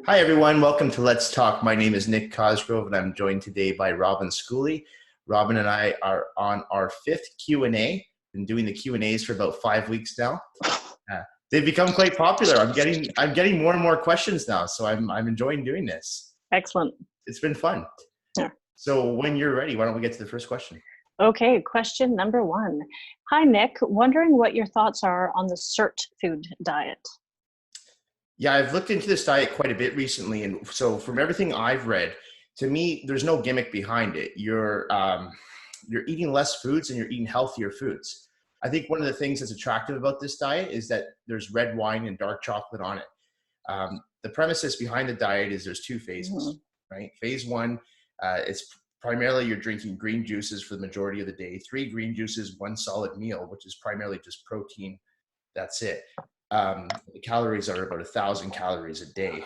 Hi, everyone. Welcome to Let's Talk. My name is Nick Cosgrove, and I'm joined today by Robyn Schooley. Robyn and I are on our fifth Q&A. Been doing the Q&As for about 5 weeks now. Uh, they've become quite popular. I'm getting more and more questions now, so I'm enjoying doing this. Excellent. It's been fun. Yeah. So when you're ready, why don't we get to the first question? Okay, question number one. Hi, Nick. Wondering what your thoughts are on the Sirtfood diet. Yeah, I've looked into this diet quite a bit recently, and so from everything I've read, to me, there's no gimmick behind it. You're eating less foods and you're eating healthier foods. I think one of the things that's attractive about this diet is that there's red wine and dark chocolate on it. The premises behind the diet is there's two phases, right? Phase one, it's primarily you're drinking green juices for the majority of the day, 3 green juices, 1 solid meal, which is primarily just protein. That's it. The calories are about 1,000 calories a day.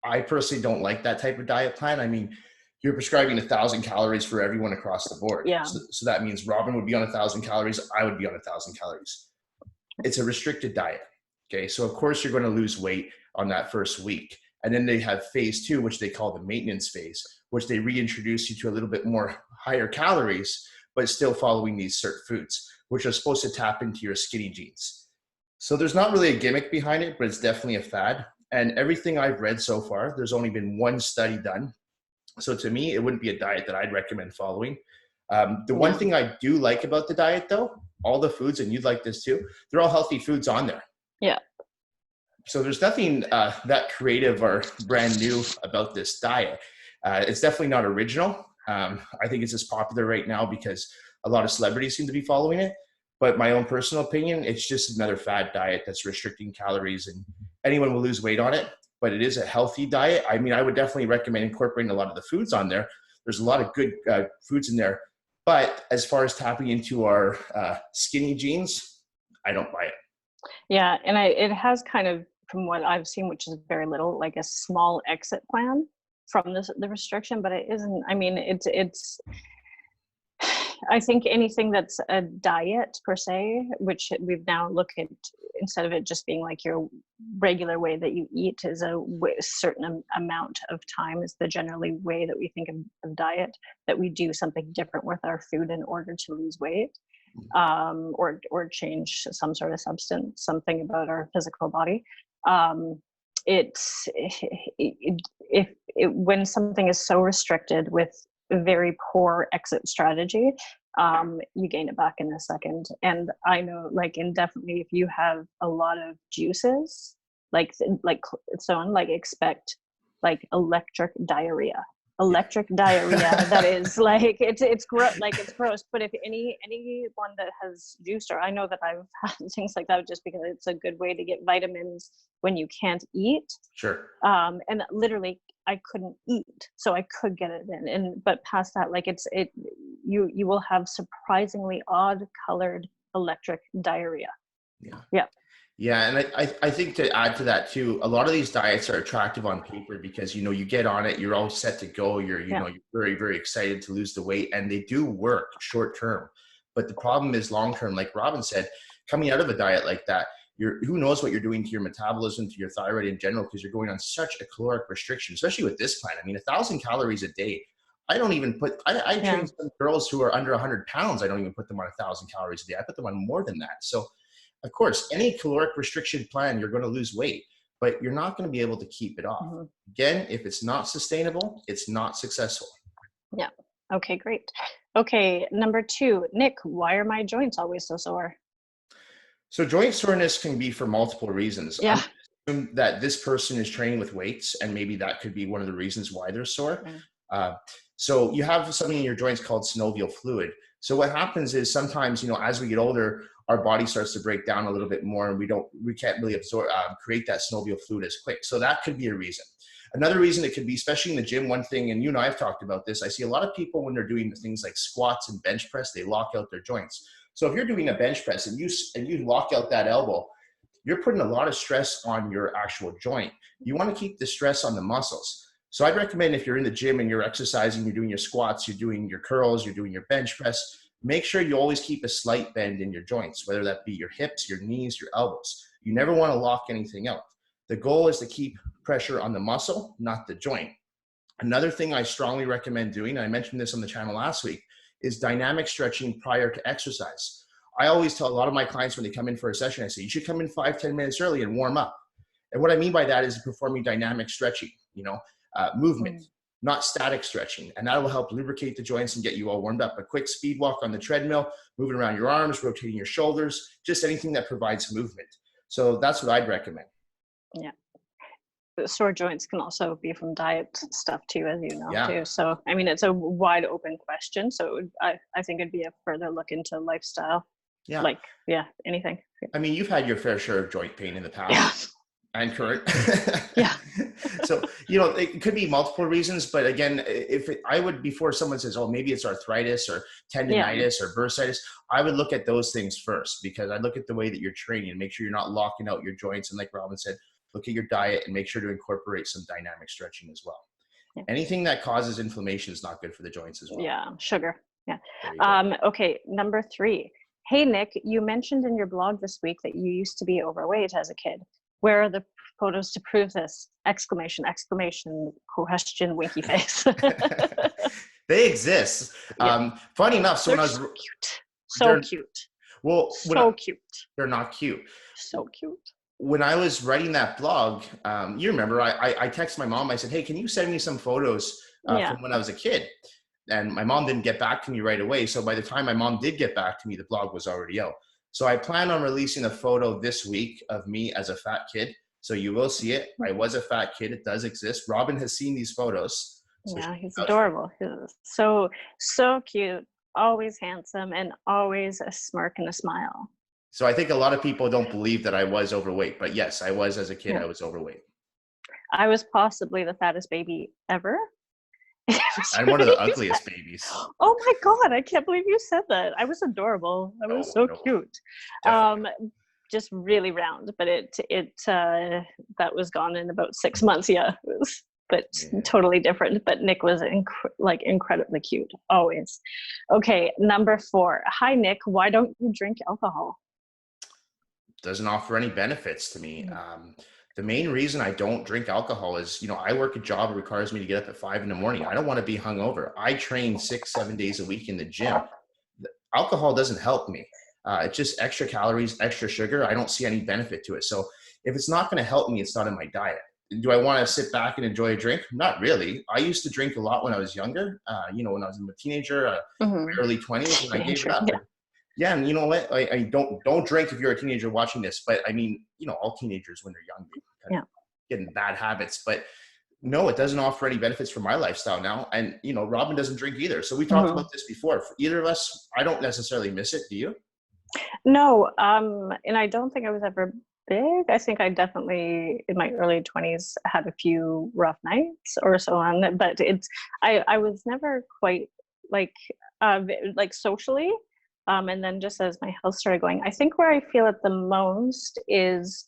I personally don't like that type of diet plan. I mean, you're prescribing 1,000 calories for everyone across the board. Yeah. So that means Robyn would be on 1,000 calories. I would be on 1,000 calories. It's a restricted diet. Okay. So of course you're going to lose weight on that first week. And then they have phase two, which they call the maintenance phase, which they reintroduce you to a little bit more higher calories, but still following these certain foods, which are supposed to tap into your skinny genes. So there's not really a gimmick behind it, but it's definitely a fad. And everything I've read so far, there's only been one study done. So to me, it wouldn't be a diet that I'd recommend following. The one thing I do like about the diet, though, all the foods, and you'd like this too, they're all healthy foods on there. Yeah. So there's nothing that creative or brand new about this diet. It's definitely not original. I think it's just popular right now because a lot of celebrities seem to be following it. But my own personal opinion, it's just another fad diet that's restricting calories, and anyone will lose weight on it. But it is a healthy diet. I mean, I would definitely recommend incorporating a lot of the foods on there. There's a lot of good foods in there. But as far as tapping into our skinny genes, I don't buy it. Yeah, and it has kind of, from what I've seen, which is very little, like a small exit plan from the restriction, but it isn't. I mean, it's I think anything that's a diet per se, which we've now looked at, instead of it just being like your regular way that you eat, is a certain amount of time is the generally way that we think of diet, that we do something different with our food in order to lose weight, or change some sort of substance, something about our physical body. When something is so restricted with very poor exit strategy, you gain it back in a second. And I know, like, indefinitely, if you have a lot of juices, like someone, like, expect like electric diarrhea. That is like, it's gross, like it's gross. But if anyone that has juice, or I know that I've had things like that, just because it's a good way to get vitamins when you can't eat. Sure. And literally I couldn't eat, so I could get it in. But past that, like, you will have surprisingly odd colored electric diarrhea. Yeah, and I think to add to that too, a lot of these diets are attractive on paper because, you get on it, you're all set to go, you're very, very excited to lose the weight, and they do work short term. But the problem is long term, like Robyn said, coming out of a diet like that, who knows what you're doing to your metabolism, to your thyroid in general, because you're going on such a caloric restriction, especially with this plan. I mean, 1,000 calories a day. I don't even I train some girls who are under 100 pounds. I don't even put them on 1,000 calories a day. I put them on more than that. So of course, any caloric restriction plan, you're going to lose weight, but you're not going to be able to keep it off. Again, if it's not sustainable, it's not successful. Yeah. Okay, great. Okay, number 2, Nick, why are my joints always so sore? So joint soreness can be for multiple reasons. Yeah. I'm assuming that this person is training with weights, and maybe that could be one of the reasons why they're sore. So you have something in your joints called synovial fluid. So what happens is sometimes, as we get older, our body starts to break down a little bit more, and we can't really absorb, create that synovial fluid as quick. So that could be a reason. Another reason it could be, especially in the gym, one thing, and you and I have talked about this, I see a lot of people when they're doing things like squats and bench press, they lock out their joints. So if you're doing a bench press and you lock out that elbow, you're putting a lot of stress on your actual joint. You want to keep the stress on the muscles. So I'd recommend, if you're in the gym and you're exercising, you're doing your squats, you're doing your curls, you're doing your bench press, make sure you always keep a slight bend in your joints, whether that be your hips, your knees, your elbows. You never want to lock anything out. The goal is to keep pressure on the muscle, not the joint. Another thing I strongly recommend doing, and I mentioned this on the channel last week, is dynamic stretching prior to exercise. I always tell a lot of my clients when they come in for a session, I say, you should come in 5-10 minutes early and warm up. And what I mean by that is performing dynamic stretching, movement, not static stretching. And that will help lubricate the joints and get you all warmed up. A quick speed walk on the treadmill, moving around your arms, rotating your shoulders, just anything that provides movement. So that's what I'd recommend. Yeah. Sore joints can also be from diet stuff too, as you know, too. So, I mean, it's a wide open question. So I think it'd be a further look into lifestyle. Yeah. Like, anything. I mean, you've had your fair share of joint pain in the past and current. Yeah. So, it could be multiple reasons, but again, before someone says, oh, maybe it's arthritis or tendinitis or bursitis, I would look at those things first, because I look at the way that you're training and make sure you're not locking out your joints. And like Robyn said, look at your diet and make sure to incorporate some dynamic stretching as well. Yeah. Anything that causes inflammation is not good for the joints as well. Yeah, sugar. Yeah. Okay, number 3. Hey, Nick, you mentioned in your blog this week that you used to be overweight as a kid. Where are the photos to prove this? Exclamation, question, winky face. They exist. Funny enough, so when I was cute. Well, cute. They're not cute. So cute. When I was writing that blog, you remember, I texted my mom. I said, hey, can you send me some photos from when I was a kid? And my mom didn't get back to me right away. So by the time my mom did get back to me, the blog was already out. So I plan on releasing a photo this week of me as a fat kid. So you will see it. I was a fat kid. It does exist. Robyn has seen these photos. So he's adorable. He's so cute, always handsome, and always a smirk and a smile. So I think a lot of people don't believe that I was overweight, but yes, I was as a kid. I was overweight. I was possibly the fattest baby ever. I'm one of the ugliest babies. Oh my God, I can't believe you said that. I was adorable. I was so cute. Just really round, but it that was gone in about 6 months. Totally different. But Nick was incredibly cute, always. Okay, number 4. Hi, Nick. Why don't you drink alcohol? Doesn't offer any benefits to me. The main reason I don't drink alcohol is, I work a job that requires me to get up at 5 a.m. I don't want to be hungover. I train 6-7 days a week in the gym. Alcohol doesn't help me. It's just extra calories, extra sugar. I don't see any benefit to it. So if it's not going to help me, it's not in my diet. Do I want to sit back and enjoy a drink? Not really. I used to drink a lot when I was younger, when I was a teenager, early 20s, and I gave it up. Yeah, and you know what? I don't drink if you're a teenager watching this, but I mean, all teenagers when they're young, they get in bad habits. But no, it doesn't offer any benefits for my lifestyle now. And Robyn doesn't drink either. So we talked about this before. For either of us, I don't necessarily miss it. Do you? No, and I don't think I was ever big. I think I definitely in my early 20s had a few rough nights or so on. But I was never quite like socially. And then just as my health started going, I think where I feel it the most is,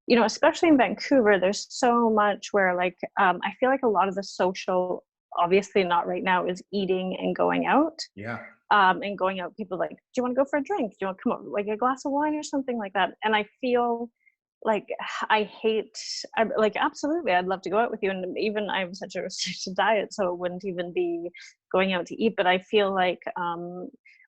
especially in Vancouver, there's so much where I feel like a lot of the social, obviously not right now, is eating and going out. Yeah. And going out, people do you want to go for a drink? Do you want to come over, a glass of wine or something like that? And I feel absolutely, I'd love to go out with you. And even I have such a restricted diet, so it wouldn't even be going out to eat. But I feel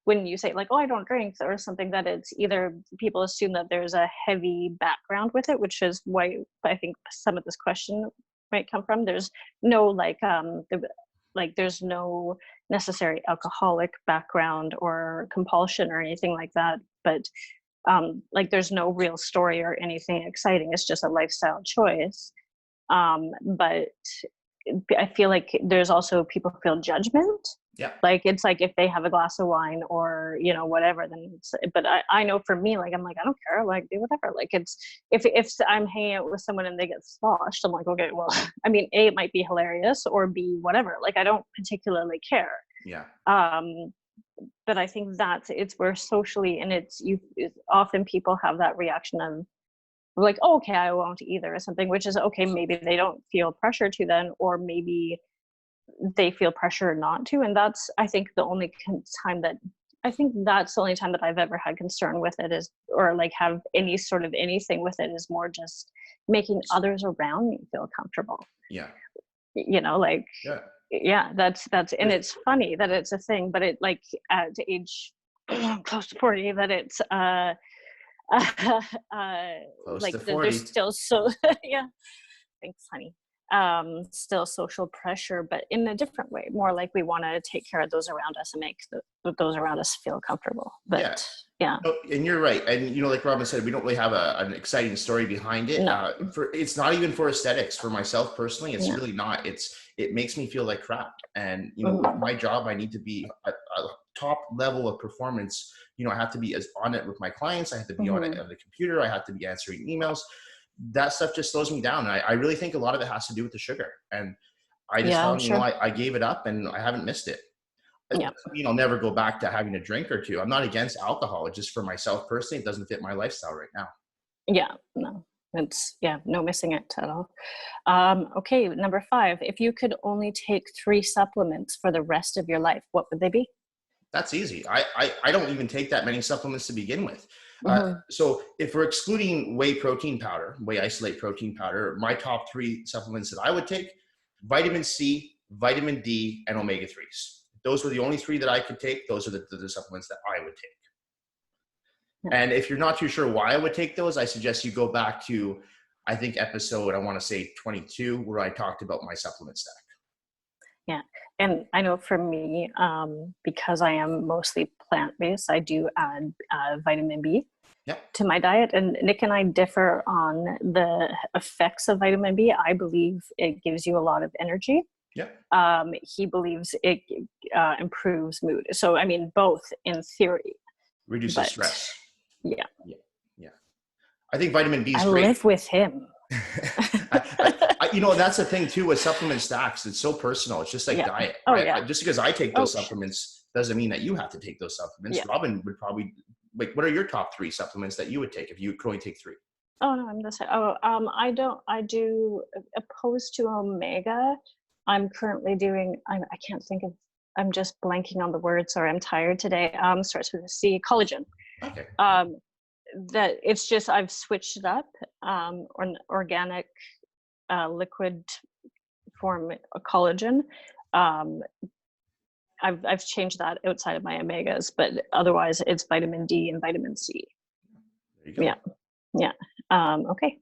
when you say I don't drink or something, that it's either people assume that there's a heavy background with it, which is why I think some of this question might come from. There's no there's no necessary alcoholic background or compulsion or anything like that. But there's no real story or anything exciting. It's just a lifestyle choice. But I feel like there's also people feel judgment. Yeah. It's if they have a glass of wine or, whatever, then but I know for me, I'm I don't care, do whatever. It's, if I'm hanging out with someone and they get sloshed, I'm okay, well, I mean, A, it might be hilarious, or B, whatever. I don't particularly care. Yeah. But I think it's where socially, and often people have that reaction of oh, okay, I won't either or something, which is okay. Maybe they don't feel pressure to then, or maybe they feel pressure not to. And that's, I think, the only time that I think that's the only time that I've ever had concern with it is, or like have any sort of anything with it, is more just making others around me feel comfortable. Yeah. You know, like, Yeah. yeah, that's, and it's funny that it's a thing, but it like at age close to 40, that it's, Close like to there's 40. still so, yeah, thanks, honey. Still social pressure, but in a different way, more like we want to take care of those around us and make those around us feel comfortable. But yeah. Oh, and you're right. And, you know, like Robyn said, we don't really have an exciting story behind it. No. It's not even for aesthetics. For myself personally, it's really not. It makes me feel like crap. And, you know, my job, I need to be at a top level of performance. You know, I have to be as on it with my clients. I have to be on it on the computer. I have to be answering emails. That stuff just slows me down. I really think a lot of it has to do with the sugar. And I just found, you know, I gave it up and I haven't missed it. Yeah. You know, never go back to having a drink or two. I'm not against alcohol. It's just for myself personally, it doesn't fit my lifestyle right now. Yeah, no, it's, no missing it at all. Okay, number 5, if you could only take 3 supplements for the rest of your life, what would they be? That's easy. I don't even take that many supplements to begin with. Mm-hmm. So if we're excluding whey isolate protein powder, my top 3 supplements that I would take: vitamin C, vitamin D, and omega-3s. Those were the only 3 that I could take. Those are the supplements that I would take. Yeah. And if you're not too sure why I would take those, I suggest you go back to, I think, episode, I want to say 22, where I talked about my supplement stack. Yeah. And I know for me, because I am mostly plant-based, I do add vitamin B to my diet. And Nick and I differ on the effects of vitamin B. I believe it gives you a lot of energy. Yeah. He believes it improves mood. So, I mean, both in theory. Reduces stress. Yeah. I think vitamin B is great. I live with him. You know, that's the thing too with supplement stacks. It's so personal. It's just like diet. Right? Just because I take those supplements doesn't mean that you have to take those supplements. Robyn would probably, like, what are your top 3 supplements that you would take if you could only take 3? Oh no, I'm the same. I do, opposed to omega. I'm currently doing, I can't think of, I'm just blanking on the word. Sorry, I'm tired today. Starts with a C, collagen. Okay. That it's just, I've switched it up, organic liquid form of collagen. I've changed that outside of my omegas, but otherwise it's vitamin D and vitamin C. There you go. Yeah. Okay.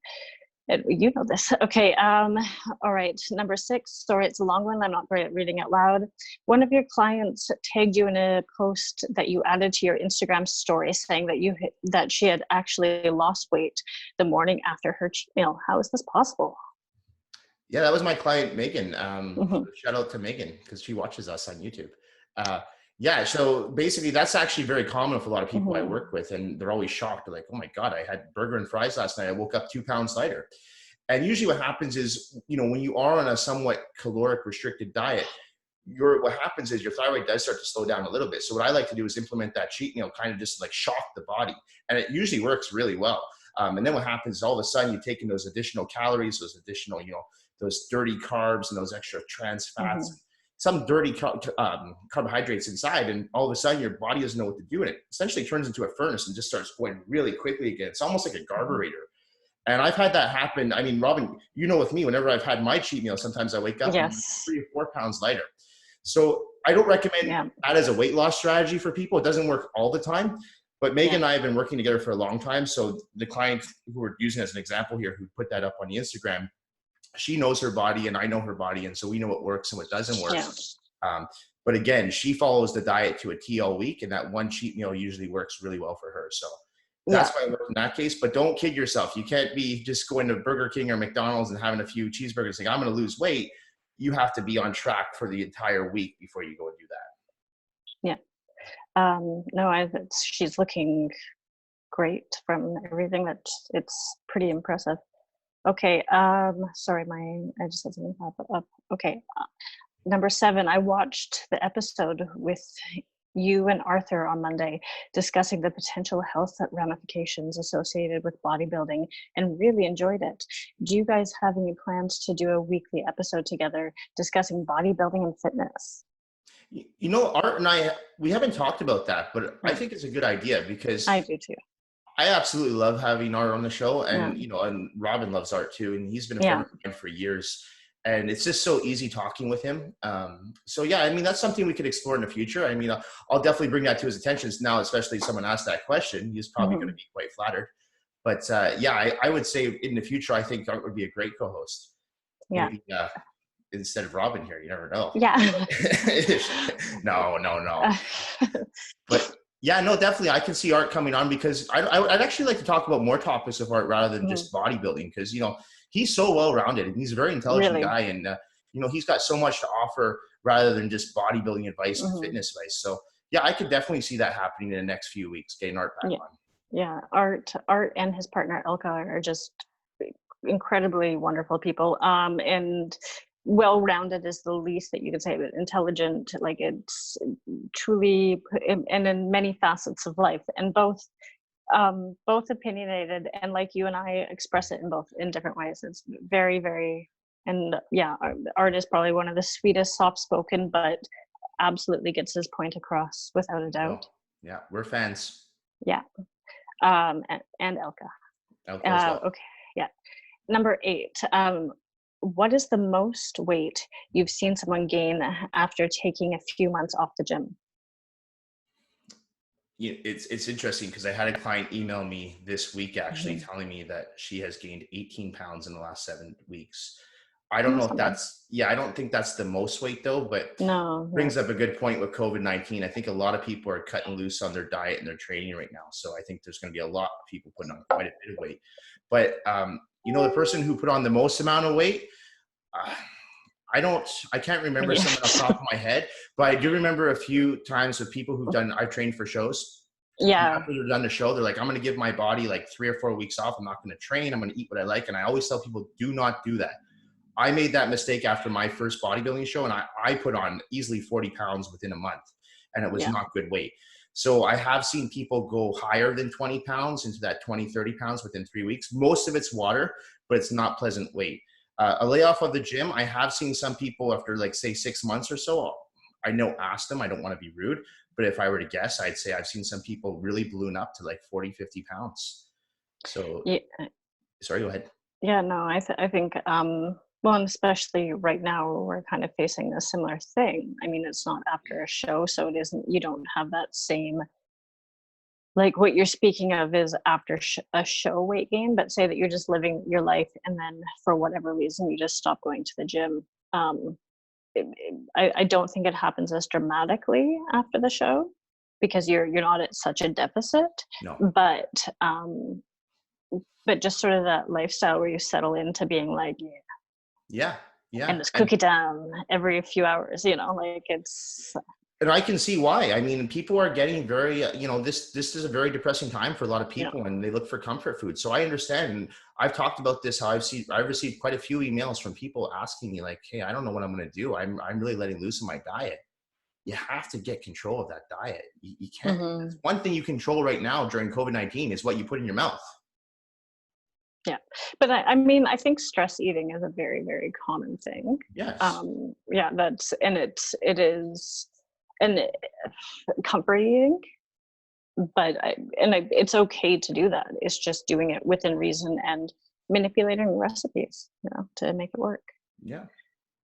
You know this. Okay. All right. Number 6. Sorry, it's a long one. I'm not great at reading out loud. One of your clients tagged you in a post that you added to your Instagram story saying that she had actually lost weight the morning after her cheat meal. How is this possible? Yeah, that was my client, Megan. Shout out to Megan because she watches us on YouTube. Yeah, so basically that's actually very common with a lot of people I work with, and they're always shocked. They're like, oh my God, I had burger and fries last night. I woke up 2 pounds lighter. And usually what happens is, you know, when you are on a somewhat caloric restricted diet, what happens is your thyroid does start to slow down a little bit. So what I like to do is implement that cheat meal, kind of just like shock the body. And it usually works really well. And then what happens is all of a sudden you're taking those additional calories, those additional, you know, those dirty carbs and those extra trans fats, some dirty carbohydrates inside, and all of a sudden your body doesn't know what to do, and it essentially turns into a furnace and just starts going really quickly again. It's almost like a carburetor. And I've had that happen. I mean, Robyn, you know, with me, whenever I've had my cheat meal, sometimes I wake up and I'm 3 or 4 pounds lighter. So I don't recommend that as a weight loss strategy for people. It doesn't work all the time. But Megan and I have been working together for a long time. So the client who we're using as an example here, who put that up on the Instagram, she knows her body and I know her body. And so we know what works and what doesn't work. But again, she follows the diet to a T all week, and that one cheat meal usually works really well for her. So that's why I work in that case. But don't kid yourself. You can't be just going to Burger King or McDonald's and having a few cheeseburgers saying, I'm going to lose weight. You have to be on track for the entire week before you go and do that. No, she's looking great from everything. It's pretty impressive. Okay. Sorry, I just had something pop up. Okay. Number 7, I watched the episode with you and Arthur on Monday discussing the potential health ramifications associated with bodybuilding and really enjoyed it. Do you guys have any plans to do a weekly episode together discussing bodybuilding and fitness? Art and I, we haven't talked about that, but I Mm, think it's a good idea because I do too. I absolutely love having Art on the show, Yeah. and and Robin loves Art too, and he's been a friend Yeah. of mine for years, and it's just so easy talking with him. So yeah, I mean that's something we could explore in the future. I mean, I'll definitely bring that to his attention now, especially if someone asked that question. He's probably going to Mhm. be quite flattered. But yeah, I would say in the future, I think Art would be a great co-host. Yeah. Maybe instead of Robin here, you never know. Yeah. No, no, no. Uh, But yeah, no, definitely. I can see Art coming on because I'd actually like to talk about more topics of Art rather than mhm. just bodybuilding because, he's so well-rounded and he's a very intelligent Really. guy. And, he's got so much to offer rather than just bodybuilding advice and Mhm. fitness advice. So yeah, I could definitely see that happening in the next few weeks, getting Art back Yeah. on. Yeah. Art and his partner Elka are just incredibly wonderful people. And well-rounded is the least that you could say, but intelligent, like it's truly, and in many facets of life, and both opinionated, and like you and I express it in different ways. It's very, very, and yeah, Art is probably one of the sweetest, soft-spoken, but absolutely gets his point across without a doubt. Oh, yeah, we're fans. Yeah. And Elka. Elko as well. Okay. Yeah. Number 8. What is the most weight you've seen someone gain after taking a few months off the gym? It's interesting because I had a client email me this week actually Mhm. telling me that she has gained 18 pounds in the last 7 weeks. I don't know That's if not bad. I don't think that's the most weight though, but No, no. brings up a good point with COVID-19. I think a lot of people are cutting loose on their diet and their training right now. So I think there's going to be a lot of people putting on quite a bit of weight. But, the person who put on the most amount of weight, uh, I can't remember Yeah. someone off the top of my head, but I do remember a few times of people I've trained for shows. And Yeah. after they're done the show, they're like, I'm going to give my body like 3 or 4 weeks off. I'm not going to train. I'm going to eat what I like. And I always tell people, do not do that. I made that mistake after my first bodybuilding show, and I put on easily 40 pounds within a month, and it was Yeah. not good weight. So I have seen people go higher than 20 pounds into that 20, 30 pounds within 3 weeks. Most of it's water, but it's not pleasant weight. A layoff of the gym, I have seen some people after like say 6 months or so, ask them, I don't want to be rude, but if I were to guess, I'd say I've seen some people really balloon up to like 40, 50 pounds. So Yeah. sorry, go ahead. Yeah, no, I think, well, and especially right now, we're kind of facing a similar thing. I mean, it's not after a show, so it isn't, you don't have that same, like what you're speaking of is after a show weight gain, but say that you're just living your life and then for whatever reason, you just stop going to the gym. Um, I don't think it happens as dramatically after the show because you're not at such a deficit, No. but um, but just sort of that lifestyle where you settle into being like, yeah, Yeah. Yeah. and it's cookie down every few hours, like it's, And I can see why. I mean, people are getting very, this is a very depressing time for a lot of you know, people, and they look for comfort food. So I understand. And I've talked about this. How I've received quite a few emails from people asking me, like, "Hey, I don't know what I'm going to do. I'm really letting loose in my diet." You have to get control of that diet. You can't. mhm. One thing you control right now during COVID-19 is what you put in your mouth. Yeah, but I mean, I think stress eating is a very, very common thing. Yes. Yeah, and it is, and comfort eating, but it's okay to do that. It's just doing it within reason and manipulating recipes, to make it work. Yeah.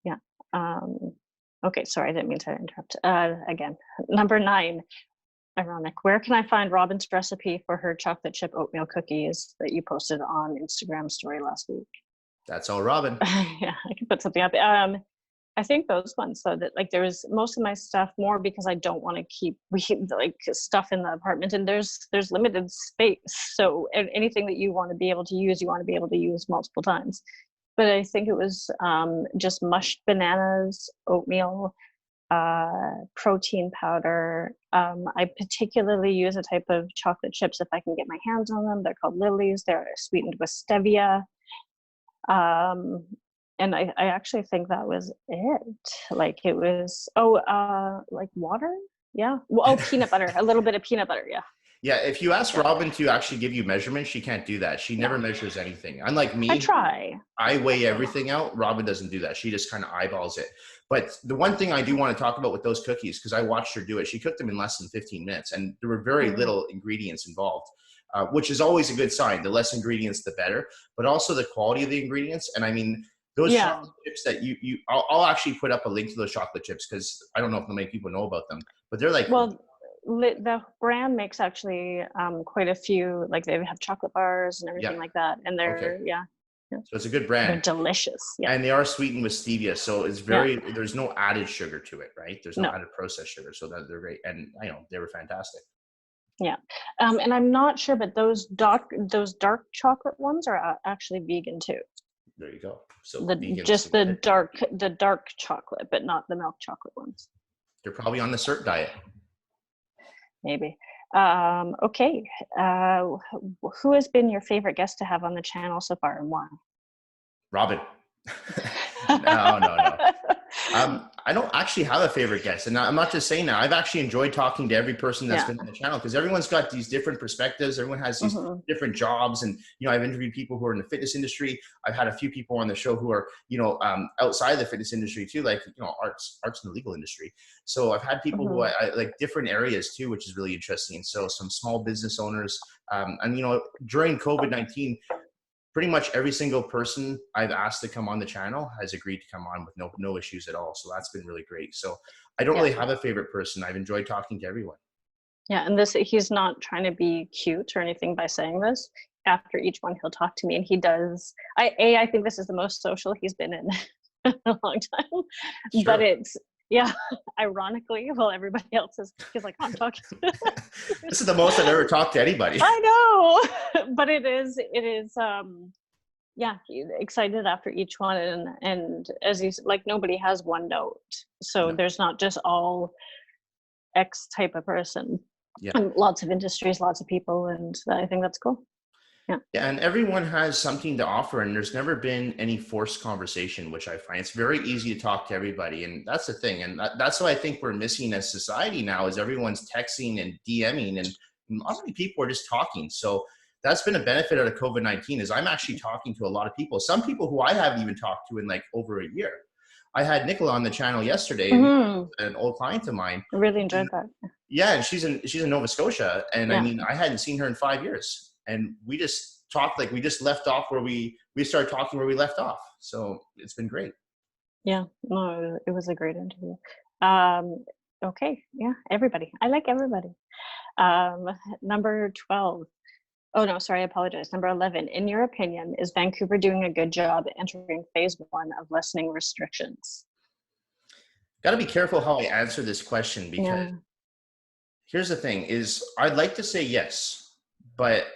Yeah. Um, okay, sorry, I didn't mean to interrupt. Again, number 9. Ironic. Where can I find Robyn's recipe for her chocolate chip oatmeal cookies that you posted on Instagram story last week? That's all, Robin. Yeah, I can put something up. I think those ones, so that like there was most of my stuff more because I don't want to keep like stuff in the apartment, and there's limited space. So anything that you want to be able to use, you want to be able to use multiple times. But I think it was just mushed bananas, oatmeal, protein powder. I particularly use a type of chocolate chips if I can get my hands on them. They're called Lily's. They're sweetened with stevia. And I actually think that was it. Like it was, like water. Yeah. Well, peanut butter, a little bit of peanut butter. Yeah. Yeah, if you ask Robyn to actually give you measurements, she can't do that. She never measures anything. Unlike me, I try. I weigh everything out. Robyn doesn't do that. She just kind of eyeballs it. But the one thing I do want to talk about with those cookies, because I watched her do it, she cooked them in less than 15 minutes, and there were very little ingredients involved, which is always a good sign. The less ingredients, the better. But also the quality of the ingredients. And I mean, those chocolate chips that I'll actually put up a link to those chocolate chips, because I don't know if many people know about them, but they're like, well, the brand makes actually quite a few, like they have chocolate bars and everything like that, and they're so it's a good brand. They're delicious. Yeah. And they are sweetened with stevia, so it's very there's no added sugar to it, right? There's no added processed sugar, so that they're great. And I know they were fantastic. Yeah. And I'm not sure, but those dark chocolate ones are actually vegan too. There you go. So the dark chocolate, but not the milk chocolate ones. They're probably on the Sirt diet. Maybe. Okay. Who has been your favorite guest to have on the channel so far, and why? Robyn. No. I don't actually have a favorite guest, and I'm not just saying that. I've actually enjoyed talking to every person that's been on the channel, because everyone's got these different perspectives. Everyone has these different jobs, and I've interviewed people who are in the fitness industry. I've had a few people on the show who are outside of the fitness industry too, like arts in the legal industry. So I've had people who I like different areas too, which is really interesting. So some small business owners, and during COVID-19. Pretty much every single person I've asked to come on the channel has agreed to come on with no issues at all. So that's been really great. So I don't really have a favorite person. I've enjoyed talking to everyone. Yeah. And he's not trying to be cute or anything by saying this. After each one, he'll talk to me, and he does. I think this is the most social he's been in a long time, but it's, ironically, well, everybody else is like, I'm talking. This is the most I've ever talked to anybody. I know, but it is excited after each one, and as he's like, nobody has one note, so there's not just all X type of person. And lots of industries, lots of people, and I think that's cool. Yeah, and everyone has something to offer, and there's never been any forced conversation, which I find it's very easy to talk to everybody, and that's the thing, and that's what I think we're missing as society now, is everyone's texting and DMing, and not many people are just talking. So that's been a benefit out of COVID-19, is I'm actually talking to a lot of people, some people who I haven't even talked to in like over a year. I had Nicola on the channel yesterday, an old client of mine. I really enjoyed that. Yeah, and she's in Nova Scotia, and I mean, I hadn't seen her in 5 years. And we just talked, like we just left off where we started talking where we left off. So it's been great. Yeah, no, it was a great interview. Okay, yeah, everybody. I like everybody. Number 12. Oh no, sorry, I apologize. Number 11. In your opinion, is Vancouver doing a good job entering phase 1 of lessening restrictions? Got to be careful how I answer this question, because here's the thing: is I'd like to say yes, but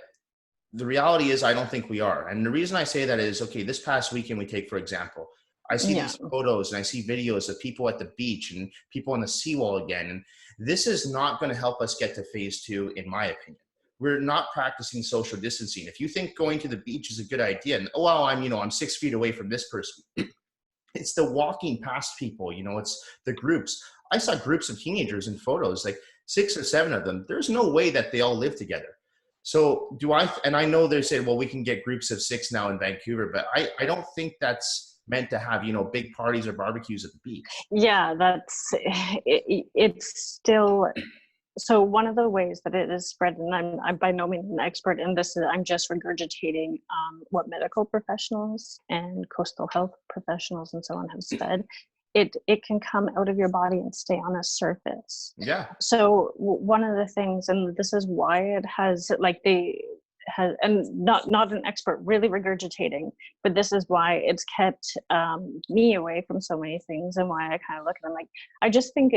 the reality is I don't think we are. And the reason I say that is, okay, this past weekend we take, for example, I see these photos and I see videos of people at the beach and people on the seawall again. And this is not going to help us get to phase 2, in my opinion. We're not practicing social distancing. If you think going to the beach is a good idea, and I'm 6 feet away from this person, it's the walking past people, it's the groups. I saw groups of teenagers in photos, like 6 or 7 of them. There's no way that they all live together. So and I know they say, well, we can get groups of 6 now in Vancouver, but I don't think that's meant to have, big parties or barbecues at the beach. Yeah, it's still, so one of the ways that it is spread, and I'm by no means an expert in this, I'm just regurgitating what medical professionals and coastal health professionals and so on have said. It can come out of your body and stay on a surface. Yeah. So one of the things, and this is why it has, and not an expert, really regurgitating, but this is why it's kept me away from so many things, and why I kind of look at them like, I just think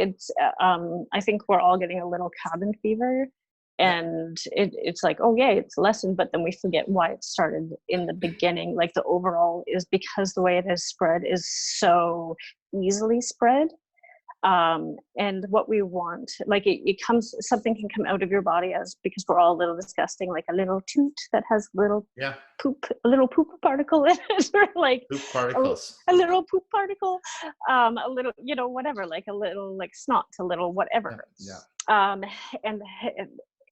I think we're all getting a little cabin fever. And it's like, oh yeah, it's lessened, but then we forget why it started in the beginning. Like the overall is because the way it has spread is so easily spread. And what we want, like something can come out of your body because we're all a little disgusting, like a little toot that has a little poop particle in it, or like poop particles, a little poop particle, a little, whatever, like a little like snot, a little whatever.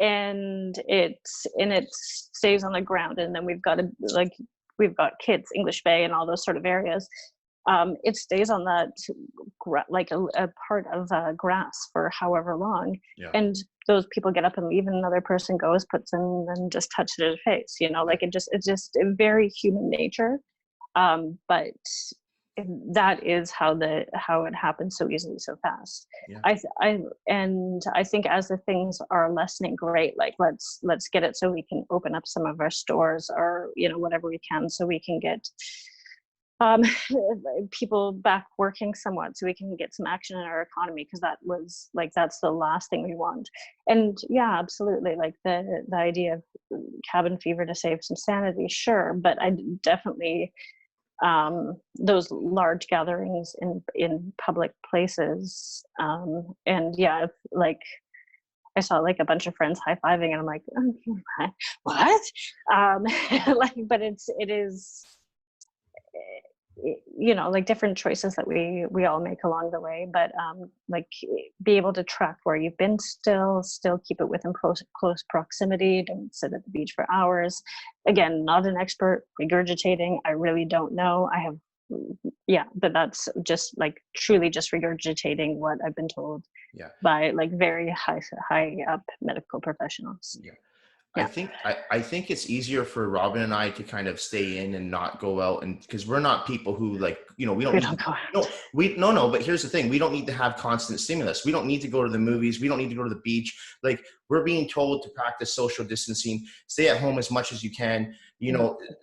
and it stays on the ground, and then we've got kids, English Bay and all those sort of areas. It stays on that like a part of grass for however long, and those people get up and leave, and another person goes, puts in, and just touches their face, like it's just a very human nature. But that is how it happens so easily, so fast. I think as the things are lessening, great, like let's get it so we can open up some of our stores, or whatever we can, so we can get people back working somewhat, so we can get some action in our economy, because that's the last thing we want. And yeah, absolutely, like the idea of cabin fever to save some sanity, sure, but I definitely those large gatherings in public places, and yeah, like I saw like a bunch of friends high-fiving, and I'm like, what? Like, but it is like different choices that we all make along the way, but like be able to track where you've been, still keep it within close proximity. Don't sit at the beach for hours. Again, not an expert, regurgitating, I really don't know. But that's just like truly just regurgitating what I've been told by like very high up medical professionals. I think it's easier for Robyn and I to kind of stay in and not go out, and because we're not people who like, we don't go out. But here's the thing, we don't need to have constant stimulus. We don't need to go to the movies. We don't need to go to the beach. Like, we're being told to practice social distancing, stay at home as much as you can,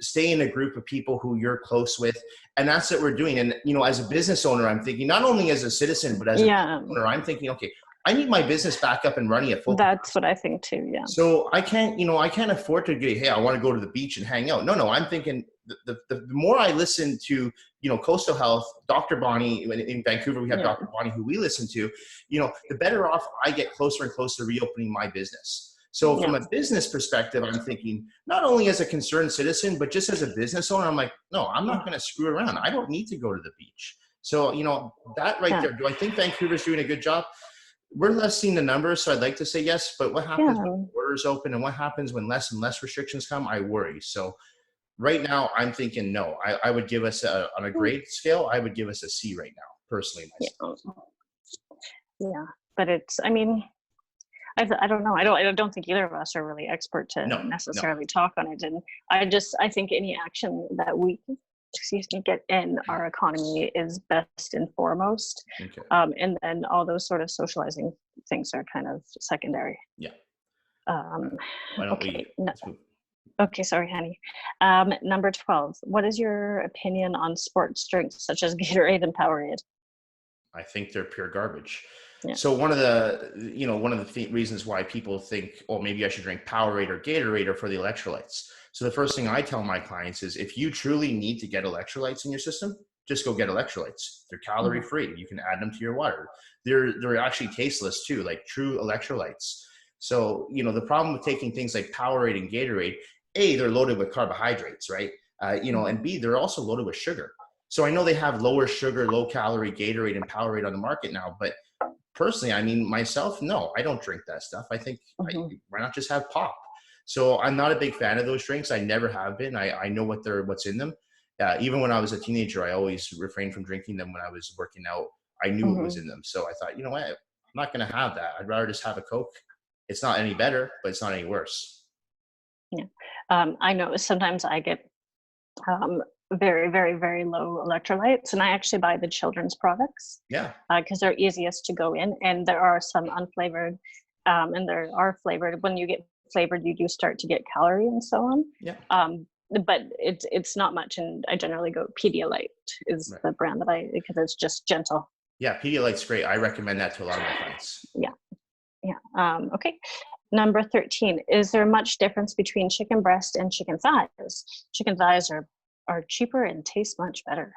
stay in a group of people who you're close with. And that's what we're doing. And, as a business owner, I'm thinking, not only as a citizen, but as a business owner, I'm thinking, okay, I need my business back up and running at full. That's what I think too. Yeah. So I can't afford to go, hey, I want to go to the beach and hang out. No, I'm thinking the more I listen to, Coastal Health, Dr. Bonnie, in Vancouver, we have Dr. Bonnie, who we listen to, the better off I get closer and closer to reopening my business. So from a business perspective, I'm thinking not only as a concerned citizen, but just as a business owner, I'm like, no, I'm not going to screw around. I don't need to go to the beach. So, that right there, do I think Vancouver's doing a good job? We're less seeing the numbers, so I'd like to say yes, but what happens when the borders open, and what happens when less and less restrictions come, I worry. So right now I'm thinking no. I would give us on a grade scale, I would give us a C right now, personally myself. Yeah, but it's, I mean, I don't know. I don't think either of us are really expert to necessarily talk on it. And I think any action that we get in our economy is best and foremost. Okay. And then all those sort of socializing things are kind of secondary. Yeah. Why don't we? Okay, sorry, honey. Number 12. What is your opinion on sports drinks such as Gatorade and Powerade? I think they're pure garbage. Yeah. So one of the reasons why people think, oh, maybe I should drink Powerade or Gatorade are for the electrolytes. So the first thing I tell my clients is, if you truly need to get electrolytes in your system, just go get electrolytes. They're calorie free. You can add them to your water. They're actually tasteless too, like true electrolytes. So, the problem with taking things like Powerade and Gatorade, A, they're loaded with carbohydrates, right? And B, they're also loaded with sugar. So I know they have lower sugar, low calorie Gatorade and Powerade on the market now, but personally, I mean, myself, no, I don't drink that stuff. I think why not just have pop? So I'm not a big fan of those drinks. I never have been. I know what's in them. Even when I was a teenager, I always refrained from drinking them when I was working out. I knew what was in them. So I thought, you know what? I'm not going to have that. I'd rather just have a Coke. It's not any better, but it's not any worse. Yeah. I know sometimes I get very, very, very low electrolytes, and I actually buy the children's products. Yeah. Because they're easiest to go in, and there are some unflavored, and there are flavored. When you get flavored, you do start to get calorie and so on. Yeah. But it's not much, and I generally go Pedialyte is the brand that because it's just gentle. Yeah, Pedialyte's great. I recommend that to a lot of my clients. Yeah. Okay. Number 13. Is there much difference between chicken breast and chicken thighs? Chicken thighs are cheaper and taste much better.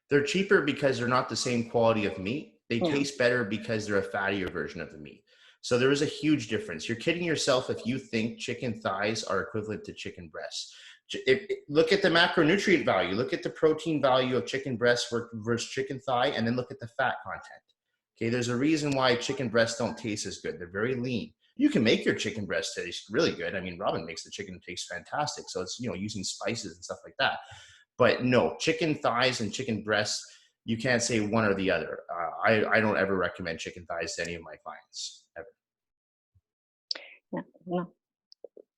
They're cheaper because they're not the same quality of meat. They taste better because they're a fattier version of the meat. So there is a huge difference. You're kidding yourself if you think chicken thighs are equivalent to chicken breasts. Look at the macronutrient value. Look at the protein value of chicken breast versus chicken thigh, and then look at the fat content. Okay, there's a reason why chicken breasts don't taste as good. They're very lean. You can make your chicken breast taste really good. I mean, Robyn makes the chicken taste fantastic. So it's, using spices and stuff like that. But no, chicken thighs and chicken breasts, you can't say one or the other. I don't ever recommend chicken thighs to any of my clients, ever. Yeah, no,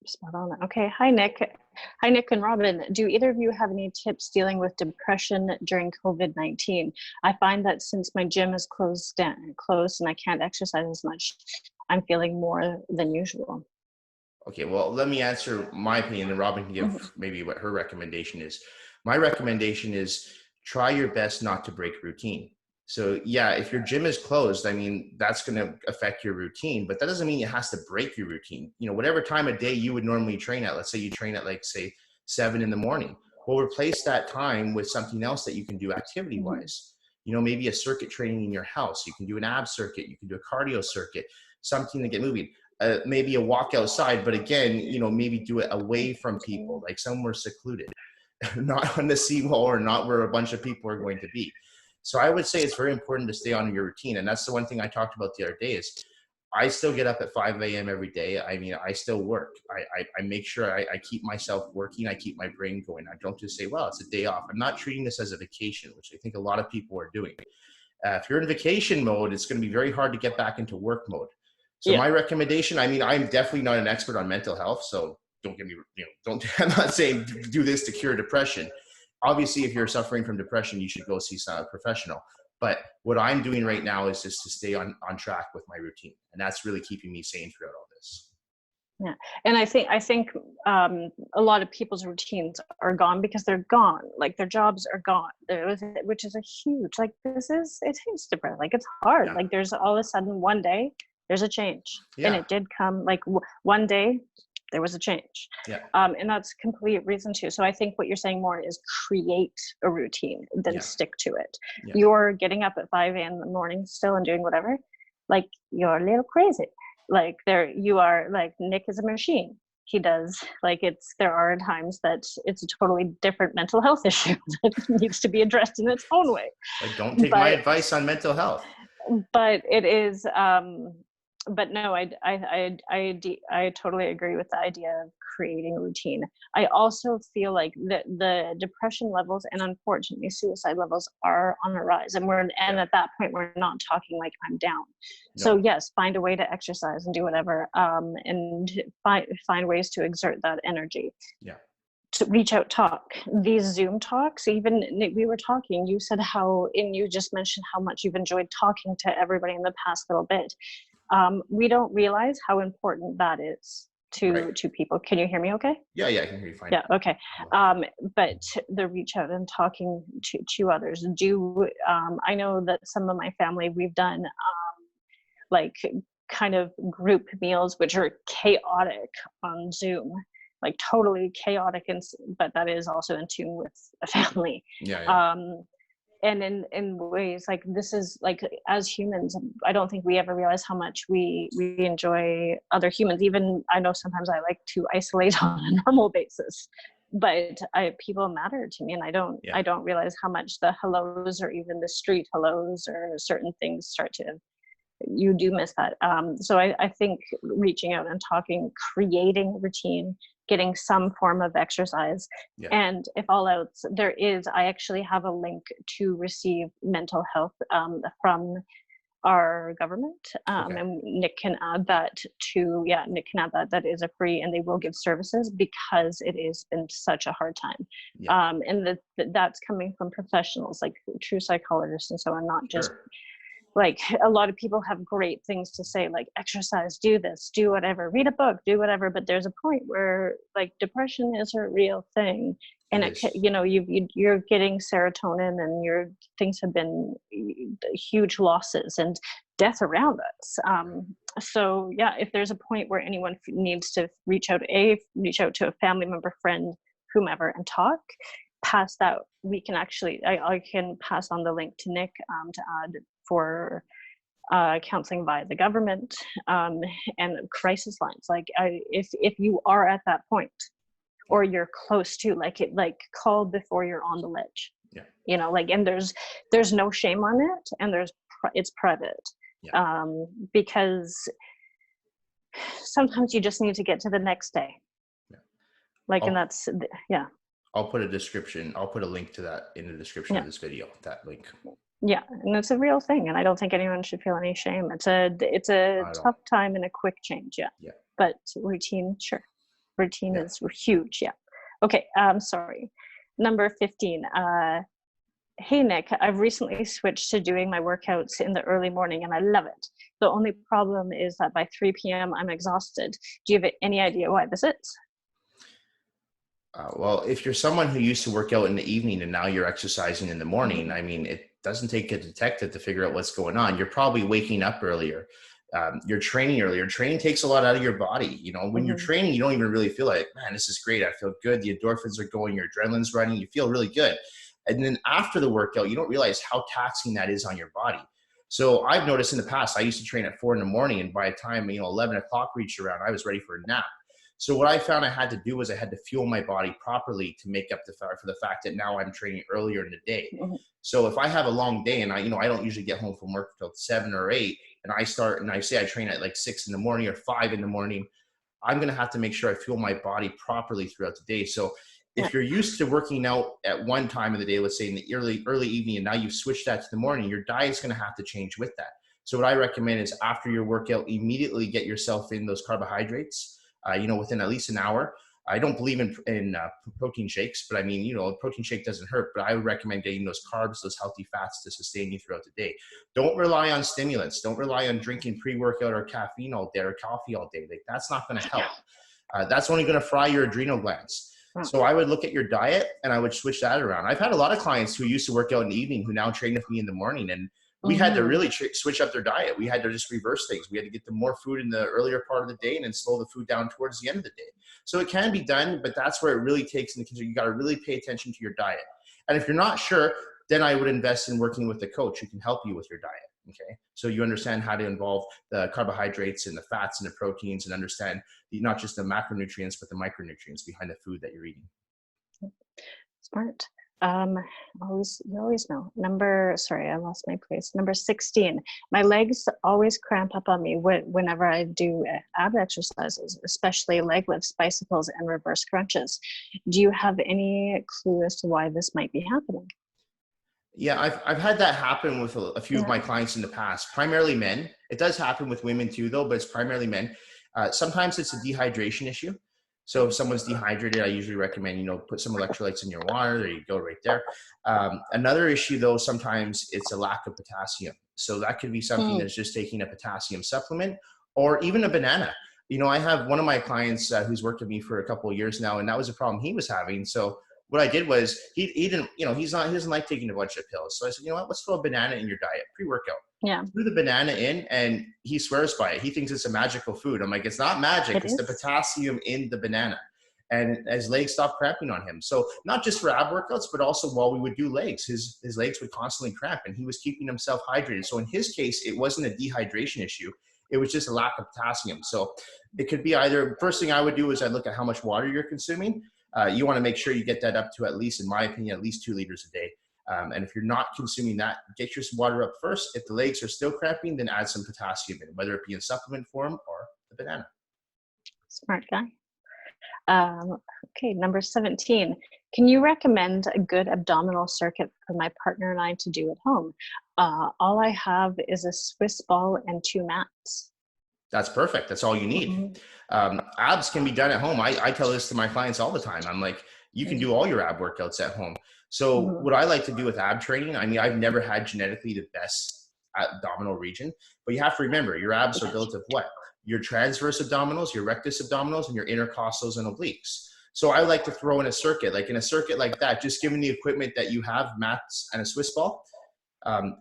spot on. Okay, hi Nick. Hi Nick and Robyn. Do either of you have any tips dealing with depression during COVID-19? I find that since my gym is closed and I can't exercise as much, I'm feeling more than usual. Okay, well, let me answer my opinion, and Robyn can give maybe what her recommendation is. My recommendation is try your best not to break routine. So yeah, if your gym is closed, I mean, that's going to affect your routine, but that doesn't mean it has to break your routine. Whatever time of day you would normally train at, let's say you train at like, say, 7 in the morning. Well, replace that time with something else that you can do activity wise. Maybe a circuit training in your house. You can do an ab circuit. You can do a cardio circuit, something to get moving. Maybe a walk outside, but again, maybe do it away from people, like somewhere secluded, not on the seawall or not where a bunch of people are going to be. So I would say it's very important to stay on your routine. And that's the one thing I talked about the other day is I still get up at 5 a.m. every day. I mean, I still work. I make sure I keep myself working. I keep my brain going. I don't just say, well, it's a day off. I'm not treating this as a vacation, which I think a lot of people are doing. If you're in vacation mode, it's going to be very hard to get back into work mode. So my recommendation, I mean, I'm definitely not an expert on mental health. So don't get me, I'm not saying do this to cure depression. Obviously, if you're suffering from depression, you should go see a professional. But what I'm doing right now is just to stay on track with my routine. And that's really keeping me sane throughout all this. Yeah. And I think a lot of people's routines are gone because they're gone. Like their jobs are gone, which is a huge, like it is depressing. Like it's hard. Yeah. Like there's all of a sudden one day there's a change. Yeah. And it did come like one day there was a change. Yeah. And that's complete reason to. So I think what you're saying more is create a routine than stick to it. Yeah. You're getting up at 5 a.m. in the morning still and doing whatever, like you're a little crazy. Like you are like Nick is a machine. He does there are times that it's a totally different mental health issue that needs to be addressed in its own way. Like, don't take my advice on mental health. But it is, but no, I totally agree with the idea of creating a routine. I also feel like the depression levels and unfortunately suicide levels are on a rise, and at that point we're not talking like I'm down. No. So yes, find a way to exercise and do whatever, and find ways to exert that energy. Yeah. To reach out, talk. These Zoom talks, even Nick, we were talking, you said you just mentioned how much you've enjoyed talking to everybody in the past little bit. We don't realize how important that is to people. Can you hear me okay? Yeah, I can hear you fine. Yeah, okay. But the reach out and talking to others. I know that some of my family, we've done like kind of group meals, which are chaotic on Zoom, like totally chaotic, but that is also in tune with a family. Yeah. And in ways like this is like, as humans, I don't think we ever realize how much we enjoy other humans. Even I know sometimes I like to isolate on a normal basis, but people matter to me, and I don't realize how much the hellos or even the street hellos or certain things you do miss that. So I think reaching out and talking, creating a routine, getting some form of exercise. Yeah. And if all else I actually have a link to receive mental health from our government. And Nick can add that that is a free, and they will give services because it has been such a hard time. Yeah. And that's coming from professionals like true psychologists and so on, not just like a lot of people have great things to say, like exercise, do this, do whatever, read a book, do whatever. But there's a point where like depression is a real thing, and you're getting serotonin, and your things have been huge losses and death around us. So yeah, if there's a point where anyone needs to reach out to a family member, friend, whomever, and talk, past that, we can actually, I can pass on the link to Nick to add for counseling by the government and crisis lines. Like if you are at that point, or you're close to, call before you're on the ledge. Yeah. And there's no shame on it, and it's private. Yeah. Because sometimes you just need to get to the next day. Yeah. Like, and that's, yeah. I'll put a description. I'll put a link to that in the description of this video, that link. Yeah. And it's a real thing. And I don't think anyone should feel any shame. It's a tough time and a quick change. Yeah. Yeah. But routine, sure. Routine is huge. Yeah. Okay. Sorry. Number 15. Hey, Nick, I've recently switched to doing my workouts in the early morning and I love it. The only problem is that by 3 p.m. I'm exhausted. Do you have any idea why this is? Well, if you're someone who used to work out in the evening and now you're exercising in the morning, I mean, it doesn't take a detective to figure out what's going on. You're probably waking up earlier. You're training earlier. Training takes a lot out of your body. You know, when you're training, you don't even really feel like, man, this is great. I feel good. The endorphins are going, your adrenaline's running. You feel really good. And then after the workout, you don't realize how taxing that is on your body. So I've noticed in the past, I used to train at 4 in the morning, and by the time 11 o'clock reached around, I was ready for a nap. So what I found I had to do was I had to fuel my body properly to make up for the fact that now I'm training earlier in the day. So if I have a long day and I don't usually get home from work until 7 or 8, and I start and I say I train at like 6 in the morning or 5 in the morning, I'm going to have to make sure I fuel my body properly throughout the day. So if you're used to working out at one time of the day, let's say in the early evening, and now you've switched that to the morning, your diet's going to have to change with that. So what I recommend is after your workout, immediately get yourself in those carbohydrates, within at least an hour. I don't believe in protein shakes, but I mean, a protein shake doesn't hurt, but I would recommend getting those carbs, those healthy fats to sustain you throughout the day. Don't rely on stimulants. Don't rely on drinking pre-workout or caffeine all day or coffee all day. Like, that's not going to help. That's only going to fry your adrenal glands. So I would look at your diet and I would switch that around. I've had a lot of clients who used to work out in the evening who now train with me in the morning, and we had to really switch up their diet. We had to just reverse things. We had to get them more food in the earlier part of the day and then slow the food down towards the end of the day. So it can be done, but that's where it really takes into consideration. You got to really pay attention to your diet. And if you're not sure, then I would invest in working with a coach who can help you with your diet. Okay. So you understand how to involve the carbohydrates and the fats and the proteins, and understand not just the macronutrients, but the micronutrients behind the food that you're eating. Smart. You always know. I lost my place. Number 16. My legs always cramp up on me whenever I do ab exercises, especially leg lifts, bicycles, and reverse crunches. Do you have any clue as to why this might be happening? Yeah, I've had that happen with a few of my clients in the past, primarily men. It does happen with women too, though, but it's primarily men. Sometimes it's a dehydration issue. So if someone's dehydrated, I usually recommend, put some electrolytes in your water. There you go, right there. Another issue, though, sometimes it's a lack of potassium. So that could be something that's just taking a potassium supplement, or even a banana. I have one of my clients who's worked with me for a couple of years now, and that was a problem he was having. So what I did was he didn't, he doesn't like taking a bunch of pills. So I said, let's throw a banana in your diet, pre-workout. Yeah. Threw the banana in, and he swears by it. He thinks it's a magical food. I'm like, it's not magic. It's the potassium in the banana. And his legs stopped cramping on him. So not just for ab workouts, but also while we would do legs, his legs would constantly cramp, and he was keeping himself hydrated. So in his case, it wasn't a dehydration issue. It was just a lack of potassium. So it could be either, first thing I would do is I'd look at how much water you're consuming. You want to make sure you get that up to at least, in my opinion, at least 2 liters a day. And if you're not consuming that, get your water up first. If the legs are still cramping, then add some potassium in, whether it be in supplement form or the banana. Smart guy. Okay, number 17. Can you recommend a good abdominal circuit for my partner and I to do at home? All I have is a Swiss ball and 2 mats. That's perfect. That's all you need. Abs can be done at home. I tell this to my clients all the time. I'm like, you can do all your ab workouts at home. So what I like to do with ab training, I mean, I've never had genetically the best abdominal region, but you have to remember your abs are built of what? Your transverse abdominals, your rectus abdominals, and your intercostals and obliques. So I like to throw in a circuit, like that, just given the equipment that you have, mats and a Swiss ball.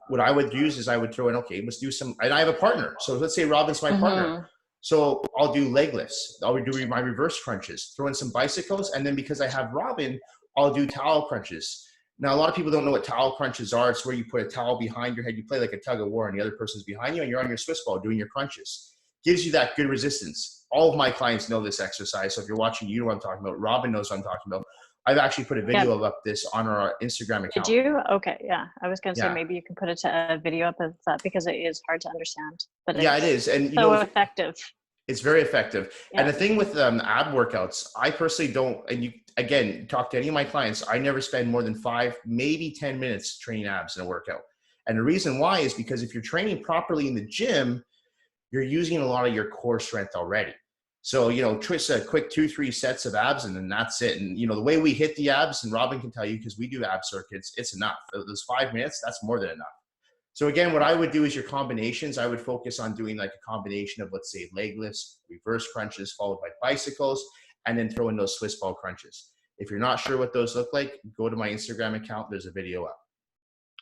What I would use is I would throw in, okay, let's do some, and I have a partner. So let's say Robyn's my partner. So I'll do leg lifts. I'll do my reverse crunches, throw in some bicycles. And then because I have Robyn, I'll do towel crunches. Now, a lot of people don't know what towel crunches are. It's where you put a towel behind your head. You play like a tug of war, and the other person's behind you, and you're on your Swiss ball doing your crunches. Gives you that good resistance. All of my clients know this exercise. So if you're watching, you know what I'm talking about. Robyn knows what I'm talking about. I've actually put a video of this on our Instagram account. Did you? Okay, yeah. I was going to say maybe you can put a video up of that, because it is hard to understand. But yeah, it is. And so effective. It's very effective. Yeah. And the thing with ab workouts, I personally don't, and you, again, talk to any of my clients, I never spend more than 5, maybe 10 minutes training abs in a workout. And the reason why is because if you're training properly in the gym, you're using a lot of your core strength already. So, you know, twist a quick 2-3 sets of abs and then that's it. And, you know, the way we hit the abs, and Robyn can tell you, because we do ab circuits, it's enough. Those 5 minutes, that's more than enough. So again, what I would do is your combinations. I would focus on doing like a combination of, let's say, leg lifts, reverse crunches, followed by bicycles, and then throw in those Swiss ball crunches. If you're not sure what those look like, go to my Instagram account. There's a video up.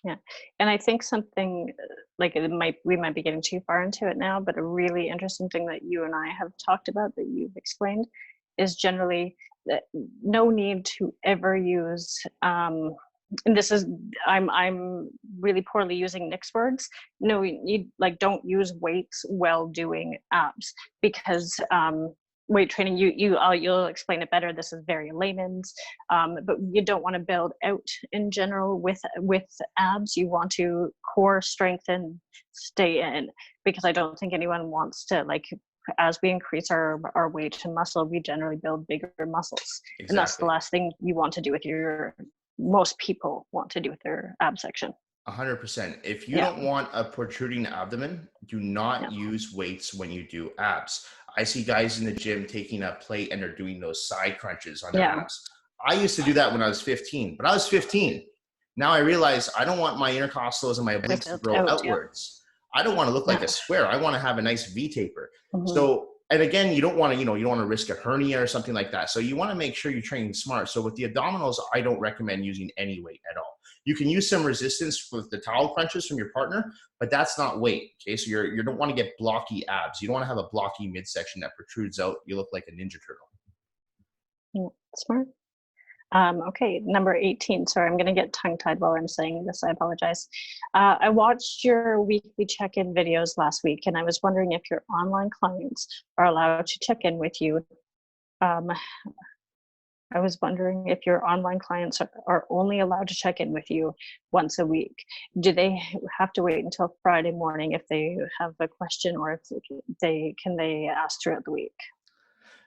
Yeah. And I think something like we might be getting too far into it now, but a really interesting thing that you and I have talked about that you've explained is generally that no need to ever use, and this is, I'm really poorly using Nick's words. No, you like don't use weights while doing abs, because weight training, you'll explain it better. This is very layman's, but you don't want to build out in general with abs. You want to core strengthen, stay in, because I don't think anyone wants to, like, as we increase our weight and muscle, we generally build bigger muscles. Exactly. And that's the last thing you want to do with most people want to do with their ab section. 100%. If you don't want a protruding abdomen, do not use weights when you do abs. I see guys in the gym taking a plate and they're doing those side crunches on their abs. I used to do that when I was 15, but I was 15. Now I realize I don't want my intercostals and my obliques to grow outwards. I don't want to look like a square. I want to have a nice V taper. So, and again, you don't want to, you don't want to risk a hernia or something like that. So you want to make sure you're training smart. So with the abdominals, I don't recommend using any weight at all. You can use some resistance with the towel crunches from your partner, but that's not weight. Okay. So you don't want to get blocky abs. You don't want to have a blocky midsection that protrudes out. You look like a Ninja Turtle. Smart. Okay, number 18. Sorry, I'm going to get tongue-tied while I'm saying this. I apologize. I watched your weekly check-in videos last week, and I was wondering if your online clients are allowed to check in with you. I was wondering if your online clients are only allowed to check in with you once a week. Do they have to wait until Friday morning if they have a question, or if can they ask throughout the week?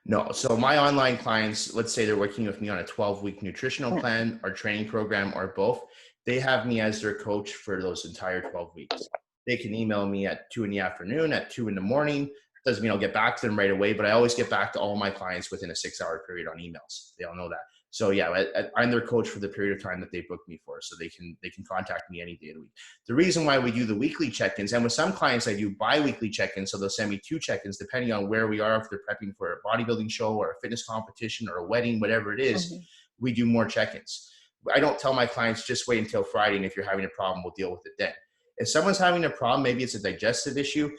No. So my online clients, let's say they're working with me on a 12-week nutritional plan or training program or both, they have me as their coach for those entire 12 weeks. They can email me at 2 in the afternoon, at 2 in the morning. Doesn't mean I'll get back to them right away, but I always get back to all my clients within a 6-hour period on emails. They all know that. So yeah, I'm their coach for the period of time that they booked me for. So they can contact me any day of the week. The reason why we do the weekly check-ins, and with some clients I do bi-weekly check-ins, so they'll send me 2 check-ins depending on where we are, if they're prepping for a bodybuilding show or a fitness competition or a wedding, whatever it is, we do more check-ins. I don't tell my clients just wait until Friday, and if you're having a problem, we'll deal with it then. If someone's having a problem, maybe it's a digestive issue,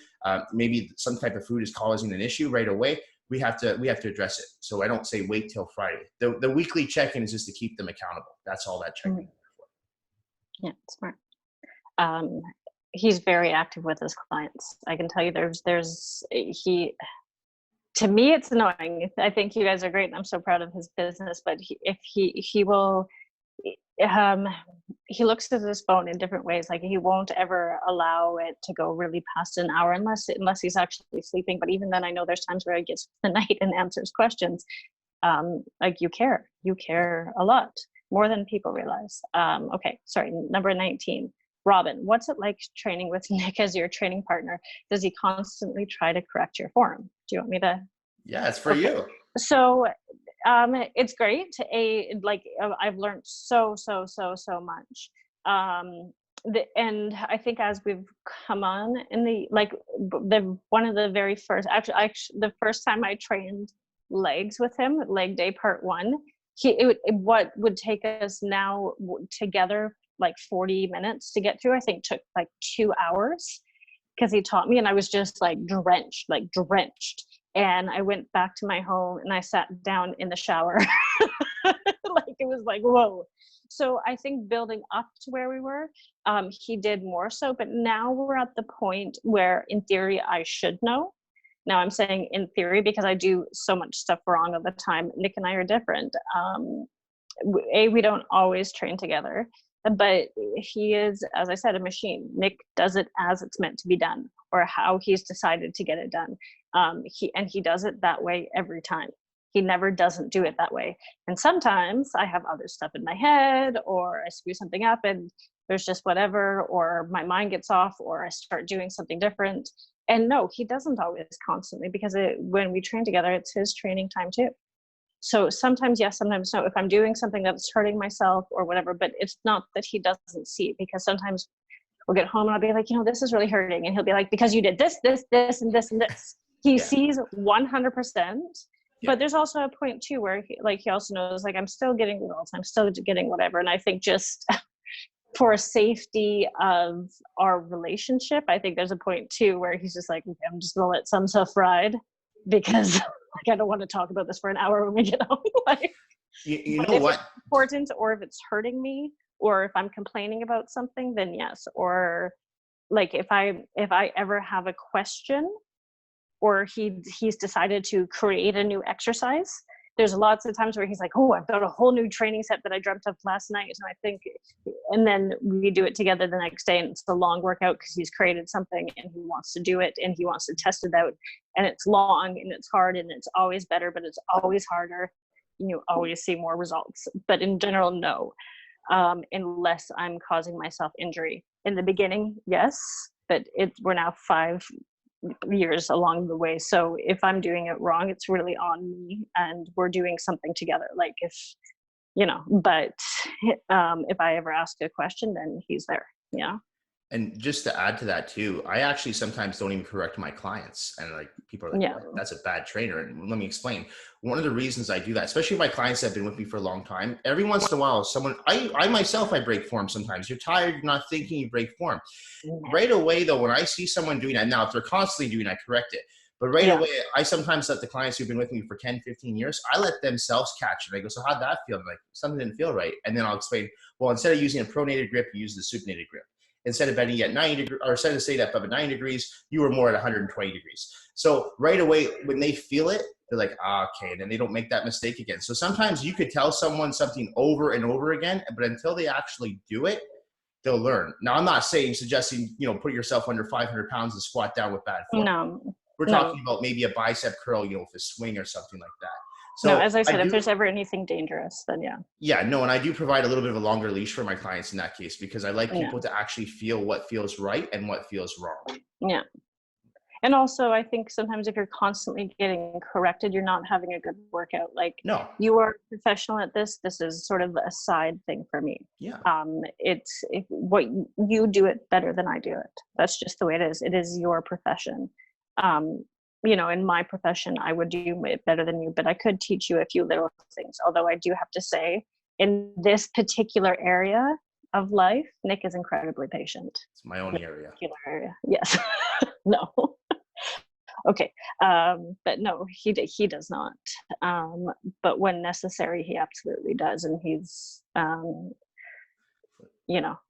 maybe some type of food is causing an issue right away, we have to address it. So I don't say wait till Friday. The weekly check-in is just to keep them accountable. That's all that check-in is for. Yeah, smart. He's very active with his clients. I can tell you to me, it's annoying. I think you guys are great and I'm so proud of his business, but he looks at his phone in different ways. Like he won't ever allow it to go really past an hour unless he's actually sleeping. But even then, I know there's times where he gets the night and answers questions. Like you care a lot, more than people realize. Okay, sorry, number 19. Robyn, what's it like training with Nick as your training partner? Does he constantly try to correct your form? Do you want me to? Yeah, it's for you. So it's great. I've learned so much. And I think as we've come on in one of the very first, actually the first time I trained legs with him, leg day part 1, what would take us now together like 40 minutes to get through, I think took like 2 hours, because he taught me and I was just like drenched. And I went back to my home and I sat down in the shower. Like it was like, whoa. So I think building up to where we were, he did more so, but now we're at the point where in theory I should know. Now I'm saying in theory because I do so much stuff wrong all the time. Nick and I are different. We don't always train together, but he is, as I said, a machine. Nick does it as it's meant to be done or how he's decided to get it done. He does it that way every time. He never doesn't do it that way. And sometimes I have other stuff in my head, or I screw something up and there's just whatever, or my mind gets off, or I start doing something different. And no, he doesn't always constantly, because when we train together, it's his training time too. So sometimes yes, sometimes no. If I'm doing something that's hurting myself or whatever, but it's not that he doesn't see, because sometimes we'll get home and I'll be like, this is really hurting. And he'll be like, because you did this, this, this, and this, and this. He sees 100%. But there's also a point too where he also knows, like, I'm still getting results, I'm still getting whatever. And I think just for safety of our relationship, I think there's a point too where he's just like, okay, I'm just gonna let some stuff ride, because like, I don't want to talk about this for an hour when we get home. Like, you know what? If it's important, or if it's hurting me, or if I'm complaining about something, then yes. Or like if I ever have a question, or he's decided to create a new exercise, there's lots of times where he's like, oh, I've got a whole new training set that I dreamt of last night. And I think, and then we do it together the next day, and it's a long workout because he's created something and he wants to do it and he wants to test it out. And it's long and it's hard and it's always better, but it's always harder. You always see more results. But in general, no, unless I'm causing myself injury. In the beginning, yes, but we're now 5 years along the way. So if I'm doing it wrong, it's really on me, and we're doing something together. Like if, but if I ever ask a question, then he's there. Yeah. And just to add to that too, I actually sometimes don't even correct my clients, and like people are like, that's a bad trainer. And let me explain. One of the reasons I do that, especially my clients that have been with me for a long time, every once in a while, I myself, I break form sometimes. You're tired, you're not thinking, you break form. Right away though, when I see someone doing that, now if they're constantly doing it, I correct it. But right away, I sometimes let the clients who've been with me for 10, 15 years, I let themselves catch it. I go, so how'd that feel? I'm like, something didn't feel right. And then I'll explain, well, instead of using a pronated grip, you use the supinated grip. Instead of bending at 90 degrees, or instead of staying at 90 degrees, you were more at 120 degrees. So right away, when they feel it, they're like, okay, and then they don't make that mistake again. So sometimes you could tell someone something over and over again, but until they actually do it, they'll learn. Now, I'm not suggesting, put yourself under 500 pounds and squat down with bad form. No. We're talking about maybe a bicep curl, with a swing or something like that. So no, as I said, if there's ever anything dangerous, then yeah. Yeah, no, and I do provide a little bit of a longer leash for my clients in that case, because I like people to actually feel what feels right and what feels wrong. Yeah. And also, I think sometimes if you're constantly getting corrected, you're not having a good workout. Like, no, you are professional at this. This is sort of a side thing for me. Yeah. It's what you do it better than I do it. That's just the way it is. It is your profession. In my profession, I would do it better than you, but I could teach you a few little things. Although I do have to say, in this particular area of life, Nick is incredibly patient. It's my own area. Yes. No. Okay. But no, he does not. But when necessary, he absolutely does. And he's,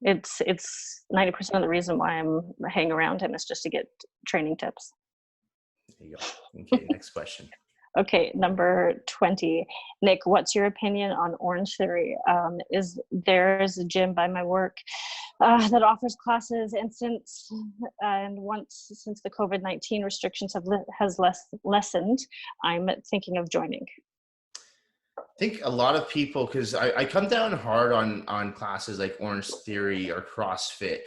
it's 90% of the reason why I'm hanging around him is just to get training tips. There you go. Okay, next question. Okay, number 20. Nick, what's your opinion on Orangetheory? There's a gym by my work that offers classes, and since the COVID-19 restrictions has lessened, I'm thinking of joining. I think a lot of people, because I come down hard on classes like Orangetheory or CrossFit,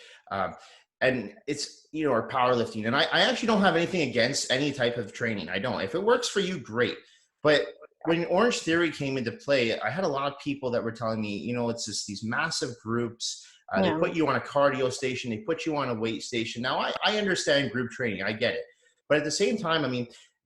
and it's, or powerlifting. And I actually don't have anything against any type of training. I don't. If it works for you, great. But when Orangetheory came into play, I had a lot of people that were telling me, it's just these massive groups. They put you on a cardio station. They put you on a weight station. Now, I understand group training. I get it. But at the same time,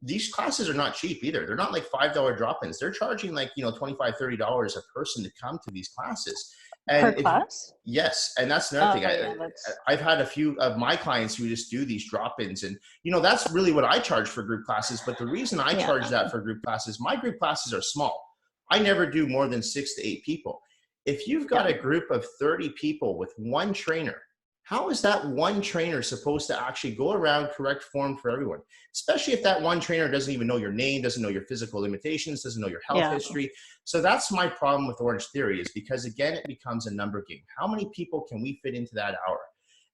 these classes are not cheap either. They're not like $5 drop-ins. They're charging like, $25, $30 a person to come to these classes. And per class? Yes. And that's another thing. I've had a few of my clients who just do these drop-ins, and, that's really what I charge for group classes. But the reason I charge that for group classes, my group classes are small. I never do more than 6 to 8 people. If you've got a group of 30 people with one trainer, how is that one trainer supposed to actually go around correct form for everyone? Especially if that one trainer doesn't even know your name, doesn't know your physical limitations, doesn't know your health history. So that's my problem with Orangetheory, is because, again, it becomes a number game. How many people can we fit into that hour?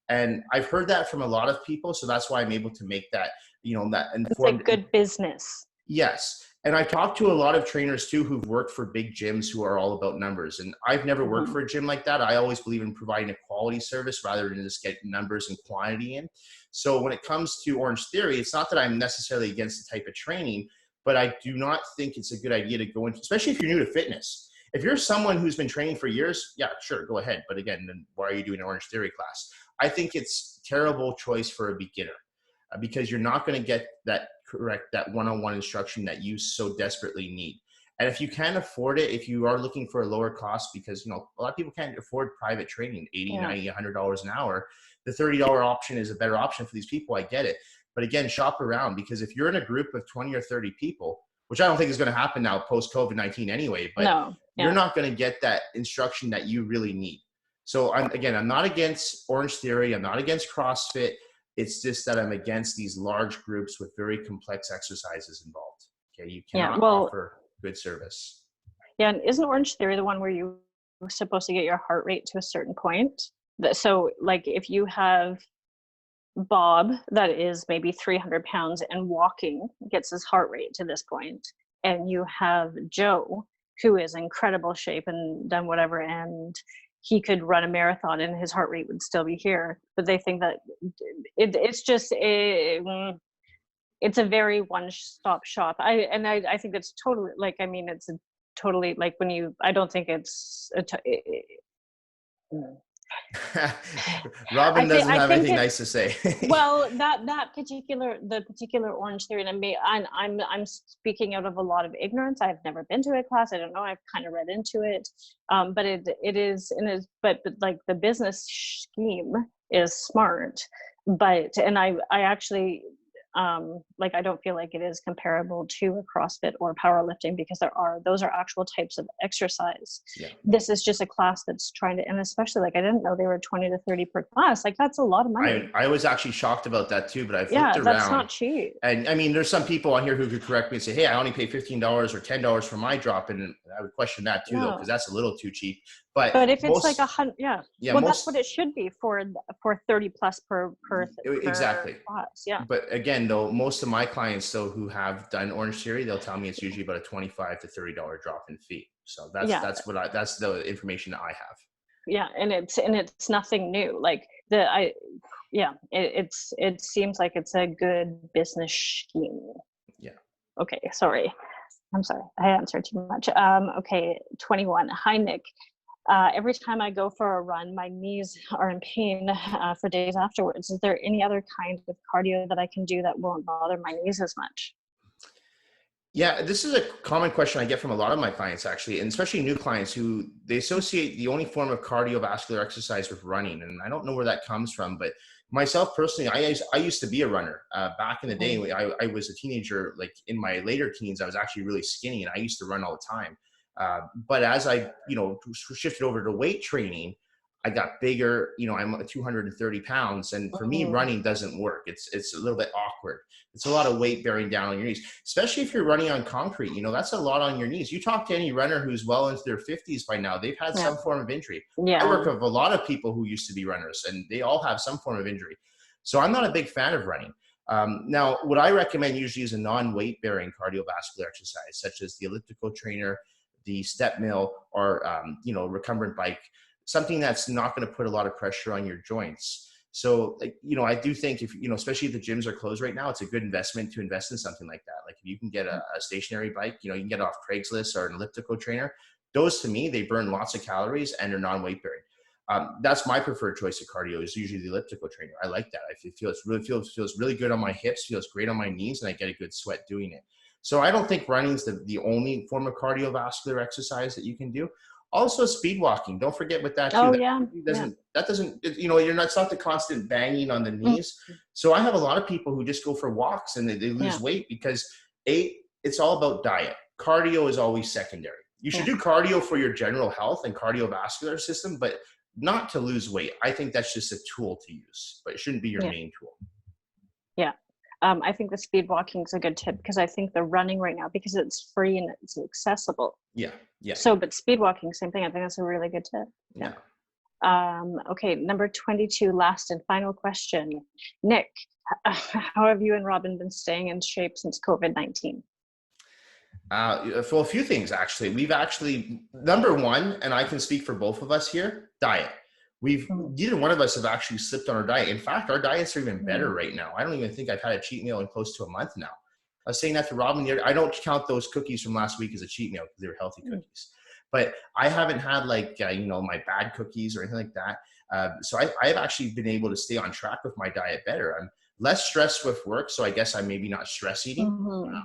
And I've heard that from a lot of people. So that's why I'm able to make that that It's informed. like good business. Yes. And I've talked to a lot of trainers too who've worked for big gyms who are all about numbers. And I've never worked for a gym like that. I always believe in providing a quality service rather than just get numbers and quantity in. So when it comes to Orangetheory, it's not that I'm necessarily against the type of training, but I do not think it's a good idea to go into, especially if you're new to fitness. If you're someone who's been training for years, yeah, sure, go ahead. But again, then why are you doing an Orangetheory class? I think it's a terrible choice for a beginner. Because you're not going to get that one-on-one instruction that you so desperately need. And if you can't afford it, if you are looking for a lower cost, because a lot of people can't afford private training, $80, $90, $100 an hour, the $30 option is a better option for these people. I get it. But again, shop around, because if you're in a group of 20 or 30 people, which I don't think is going to happen now post COVID-19 anyway, but you're not going to get that instruction that you really need. So I'm not against Orangetheory. I'm not against CrossFit. It's just that I'm against these large groups with very complex exercises involved. Okay, you cannot offer good service. Yeah, and isn't Orangetheory the one where you're supposed to get your heart rate to a certain point? So, like, if you have Bob that is maybe 300 pounds and walking gets his heart rate to this point, and you have Joe who is in incredible shape and done whatever, and he could run a marathon and his heart rate would still be here, but they think that it's a very one-stop shop. I think it's totally it's totally like I don't think it's Robyn doesn't have anything nice to say. Well, the particular Orangetheory, and I'm speaking out of a lot of ignorance. I've never been to a class. I don't know. I've kind of read into it, but but like the business scheme is smart. And I actually I don't feel like it is comparable to a CrossFit or powerlifting, because those are actual types of exercise. Yeah. This is just a class that's trying to, and especially I didn't know they were 20 to 30 per class. That's a lot of money. I was actually shocked about that too, but I've looked around. That's not cheap. And I mean, there's some people on here who could correct me and say, hey, I only pay $15 or $10 for my drop. And I would question that too, though, because that's a little too cheap. But if it's like that's what it should be for 30 plus per exactly class. Yeah. But again, though, most of my clients though who have done Orangetheory, they'll tell me it's usually about a $25 to $30 drop in fee. So that's the information that I have. Yeah, and it's nothing new. It seems like it's a good business scheme. Yeah. Okay, sorry. I'm sorry, I answered too much. Okay, 21. Hi, Nick. Every time I go for a run, my knees are in pain for days afterwards. Is there any other kind of cardio that I can do that won't bother my knees as much? Yeah, this is a common question I get from a lot of my clients, actually, and especially new clients who they associate the only form of cardiovascular exercise with running. And I don't know where that comes from, but myself personally, I used to be a runner. Back in the day, I was a teenager, like in my later teens, I was actually really skinny and I used to run all the time. But as I, shifted over to weight training, I got bigger. I'm 230 pounds, and for me, running doesn't work. It's a little bit awkward. It's a lot of weight bearing down on your knees, especially if you're running on concrete. That's a lot on your knees. You talk to any runner who's well into their 50s by now, they've had some form of injury. I work with a lot of people who used to be runners, and they all have some form of injury. So I'm not a big fan of running. Now, what I recommend usually is a non-weight bearing cardiovascular exercise, such as the elliptical trainer, the step mill, or recumbent bike, something that's not going to put a lot of pressure on your joints. So, I do think if, especially if the gyms are closed right now, it's a good investment to invest in something like that. Like if you can get a stationary bike, you can get off Craigslist or an elliptical trainer. Those, to me, they burn lots of calories and they're non-weight bearing. That's my preferred choice of cardio, is usually the elliptical trainer. I like that. I feel it feels really good on my hips, feels great on my knees, and I get a good sweat doing it. So I don't think running is the only form of cardiovascular exercise that you can do. Also, speed walking. Don't forget with that too. Oh, That doesn't, it's not the constant banging on the knees. So I have a lot of people who just go for walks and they lose weight because it's all about diet. Cardio is always secondary. You should do cardio for your general health and cardiovascular system, but not to lose weight. I think that's just a tool to use, but it shouldn't be your main tool. Yeah. I think the speed walking is a good tip, because I think the running right now, because it's free and it's accessible. Yeah. So, but speed walking, same thing. I think that's a really good tip. Yeah. Okay, number 22, last and final question. Nick, how have you and Robyn been staying in shape since COVID-19? For a few things, actually. We've actually, number one, and I can speak for both of us here, diet. Neither one of us have actually slipped on our diet. In fact, our diets are even better right now. I don't even think I've had a cheat meal in close to a month now. I was saying that to Robyn. I don't count those cookies from last week as a cheat meal because they were healthy cookies. But I haven't had like, my bad cookies or anything like that. So I've actually been able to stay on track with my diet better. I'm less stressed with work, so I guess I'm maybe not stress eating.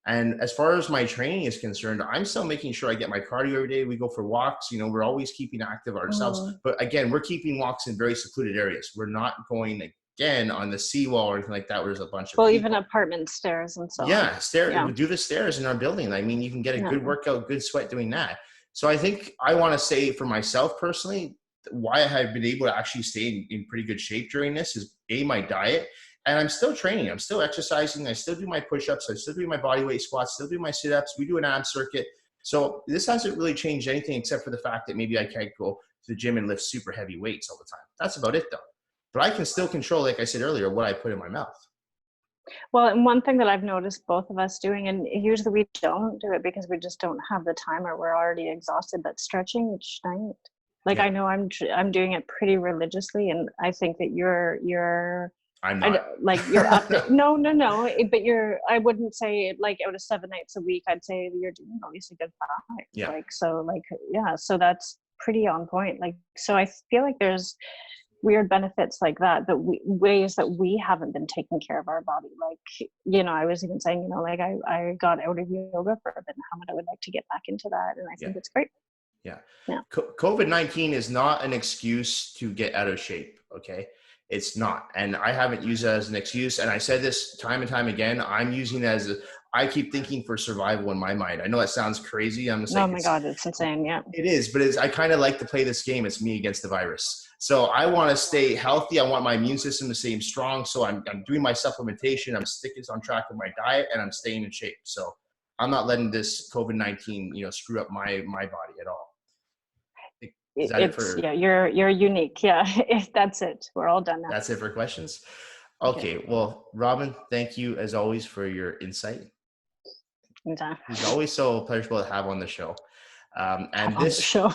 And as far as my training is concerned, I'm still making sure I get my cardio every day. We go for walks. We're always keeping active ourselves. But again, we're keeping walks in very secluded areas. We're not going again on the seawall or anything like that where there's a bunch of people. Even apartment stairs and so on. We do the stairs in our building. I mean, you can get a good workout, good sweat doing that. So I think I want to say for myself personally, why I have been able to actually stay in pretty good shape during this is my diet. And I'm still training. I'm still exercising. I still do my push-ups. I still do my body weight squats, still do my sit-ups. We do an ab circuit. So this hasn't really changed anything except for the fact that maybe I can't go to the gym and lift super heavy weights all the time. That's about it though. But I can still control, like I said earlier, what I put in my mouth. Well, and one thing that I've noticed both of us doing, and usually we don't do it because we just don't have the time or we're already exhausted, but stretching each night. I know I'm doing it pretty religiously, and I think that you're I'm not. You're up there. No, but I wouldn't say out of 7 nights a week, I'd say you're doing at least a good 5. Yeah. So that's pretty on point. So I feel like there's weird benefits like that, ways that we haven't been taking care of our body. I was even saying, I got out of yoga for a bit and how much I would like to get back into that. And I think it's great. Yeah. COVID-19 is not an excuse to get out of shape. Okay. It's not. And I haven't used it as an excuse. And I said this time and time again, I'm using it as I keep thinking for survival in my mind. I know that sounds crazy. I'm just oh my God, it's insane. Yeah. It is, but I kind of like to play this game. It's me against the virus. So I want to stay healthy. I want my immune system to stay strong. So I'm doing my supplementation. I'm sticking on track with my diet and I'm staying in shape. So I'm not letting this COVID-19, screw up my body at all. You're unique. Yeah, that's it. We're all done now. That's it for questions. Okay. Well, Robyn, thank you as always for your insight. Anytime. It's always so pleasurable to have on the show. And this should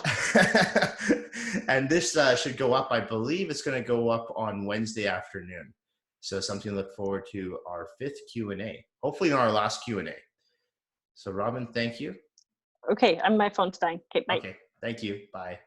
go up. I believe it's going to go up on Wednesday afternoon. So something to look forward to, our 5th Q&A. Hopefully not our last Q&A. So Robyn, thank you. Okay, my phone's dying. Okay, bye. Okay, thank you. Bye.